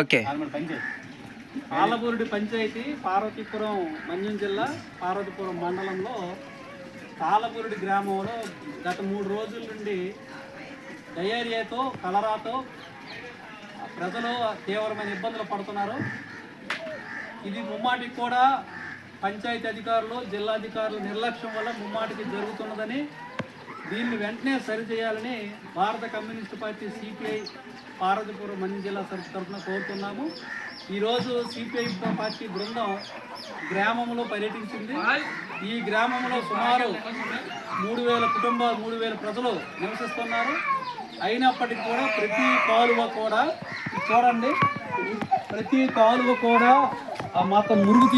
Okay. ఆలపూరుడి panchayat Parvathipuram Manyam జిల్లా పార్వతీపురం మండలంలో ఆలపూరుడి గ్రామంలో గత 3 రోజుల నుండి డయేరియాతో కలరాతో ప్రజలు తీవ్రమైన ఇబ్బందులు పడుతున్నారు. ఇది ముమ్మాటికి కూడా పంచాయతీ అధికారులు జిల్లాధికారులు నిర్లక్ష్యం వల్ల ముమ్మాటికి జరుగుతున్నదని, దీన్ని వెంటనే సరిచేయాలని భారత communist party CPI Parvathipuram Manyam జిల్లా తరఫున కోరుతున్నాము. ఈరోజు సిపిఐ పార్టీ బృందం గ్రామంలో పర్యటించింది. ఈ గ్రామంలో సుమారు 3,000 కుటుంబాలు 3,000 ప్రజలు నివసిస్తున్నారు. అయినప్పటికీ కూడా ప్రతి కాలువ కూడా చూడండి, ప్రతి కాలువ కూడా మొత్తం మురుగు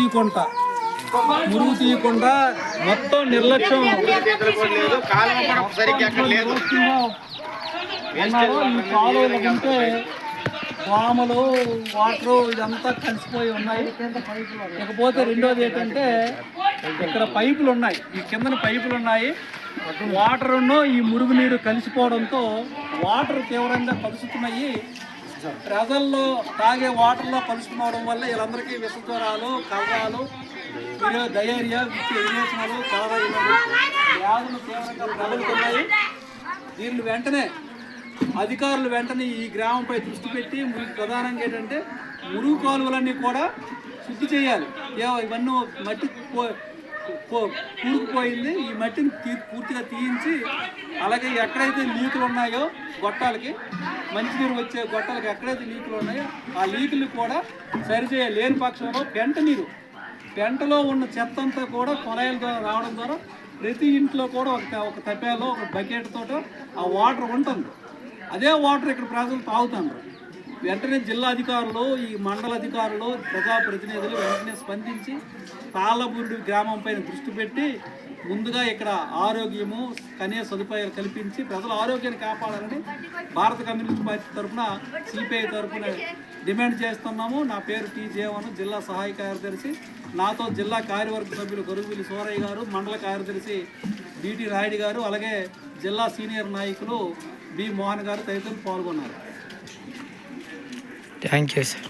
తీయకుండా మొత్తం నిర్లక్ష్యం ఈ కాలువలు ఉంటే దోమలు వాటరు ఇదంతా కలిసిపోయి ఉన్నాయి. ఇకపోతే రెండోది ఏంటంటే ఇక్కడ పైపులు ఉన్నాయి, ఈ కిందన పైపులు ఉన్నాయి. వాటర్ను ఈ మురుగునీరు కలిసిపోవడంతో వాటర్ తీవ్రంగా కలుషితమయ్యి ప్రజల్లో తాగే వాటర్లో కలుషితమవడం వల్ల వీళ్ళందరికీ విషజ్వరాలు, కలరాలు, డయేరియా, విరేచనాలు, కలరాలు వ్యాధులు తీవ్రంగా ప్రబలుతున్నాయి. దీన్ని వెంటనే అధికారులు ఈ గ్రామంపై దృష్టి పెట్టి ప్రధానంగా ఏంటంటే మురుగు కాలువలన్నీ కూడా శుద్ధి చేయాలి. ఇవన్నీ మట్టి కూరుకుపోయింది, ఈ మట్టిని పూర్తిగా తీయించి, అలాగే ఎక్కడైతే లీకులు ఉన్నాయో గొట్టాలకి, మంచినీరు వచ్చే గొట్టాలకి ఎక్కడైతే లీకులు ఉన్నాయో ఆ లీకులు కూడా సరిచేయాలి. లేని పక్షంలో పెంటలో ఉన్న చెత్త అంతా కూడా కొలాయిల ద్వారా రావడం ద్వారా ప్రతి ఇంట్లో కూడా ఒక తప్పేలో ఒక బకెట్ తోట ఆ వాటర్ ఉంటుంది. అదే వాటర్ ఇక్కడ ప్రజలు తాగుతున్నారు. వెంటనే జిల్లా అధికారులు, ఈ మండల అధికారులు, ప్రజాప్రతినిధులు వెంటనే స్పందించి తాళ్ళపూడి గ్రామం పైన దృష్టి పెట్టి ముందుగా ఇక్కడ ఆరోగ్యము, కనీస సదుపాయాలు కల్పించి ప్రజల ఆరోగ్యాన్ని కాపాడాలని భారత కమ్యూనిస్ట్ పార్టీ తరఫున సిపిఐ తరఫున డిమాండ్ చేస్తున్నాము. నా పేరు టి జీవన్, జిల్లా సహాయ కార్యదర్శి. నాతో జిల్లా కార్యవర్గ సభ్యులు గరుగువిల్లి సూరయ్య గారు, మండల కార్యదర్శి బిటి రాయుడు గారు, అలాగే జిల్లా సీనియర్ నాయకులు బి మోహన్ గారు తదితరులు పాల్గొన్నారు. Thank you sir.